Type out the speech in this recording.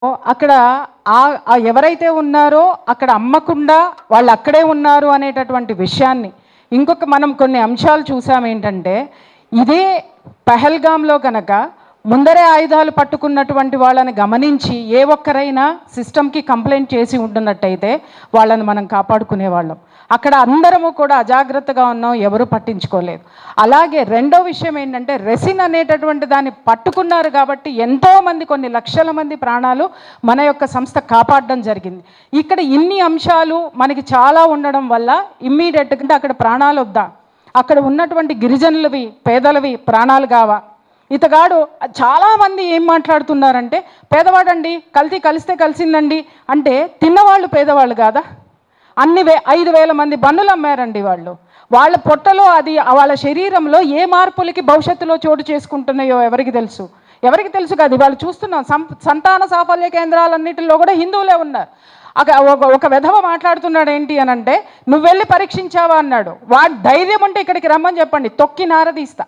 అక్కడ ఎవరైతే ఉన్నారో అక్కడ అమ్మకుండా వాళ్ళు అక్కడే ఉన్నారు అనేటటువంటి విషయాన్ని ఇంకొక మనం కొన్ని అంశాలు చూసామేంటంటే ఇదే పహల్గామ్లో కనుక ముందరే ఆయుధాలు పట్టుకున్నటువంటి వాళ్ళని గమనించి ఏ ఒక్కరైనా సిస్టమ్కి కంప్లైంట్ చేసి ఉంటున్నట్టయితే వాళ్ళని మనం కాపాడుకునేవాళ్ళం. అక్కడ అందరము కూడా అజాగ్రత్తగా ఉన్నాం, ఎవరు పట్టించుకోలేదు. అలాగే రెండో విషయం ఏంటంటే రెసిన్ అనేటటువంటి దాన్ని పట్టుకున్నారు కాబట్టి ఎంతోమంది కొన్ని లక్షల మంది ప్రాణాలు మన యొక్క సంస్థ కాపాడడం జరిగింది. ఇక్కడ ఇన్ని అంశాలు మనకి చాలా ఉండడం వల్ల ఇమ్మీడియట్గా అక్కడ ప్రాణాలు వద్దా, అక్కడ ఉన్నటువంటి గిరిజనులవి పేదలవి ప్రాణాలు కావా. ఇతగాడు చాలామంది ఏం మాట్లాడుతున్నారంటే పేదవాడండి, కలిస్తే కలిసిందండి అంటే తిన్నవాళ్ళు పేదవాళ్ళు కాదా? 5,000 మంది బన్నులు అమ్మారండి వాళ్ళు. వాళ్ళ పొట్టలో అది వాళ్ళ శరీరంలో ఏ మార్పులకి భవిష్యత్తులో చోటు చేసుకుంటున్నాయో ఎవరికి తెలుసు? ఎవరికి తెలుసు కాదు. వాళ్ళు చూస్తున్నాం సంతాన సాఫల్య కేంద్రాలన్నిటిలో కూడా హిందువులే ఉన్నారు. ఒక విధవ మాట్లాడుతున్నాడు ఏంటి అని అంటే, నువ్వు వెళ్ళి పరీక్షించావా అన్నాడు. వాడు ధైర్యం ఉంటే ఇక్కడికి రమ్మని చెప్పండి, తొక్కి నారదీస్తా.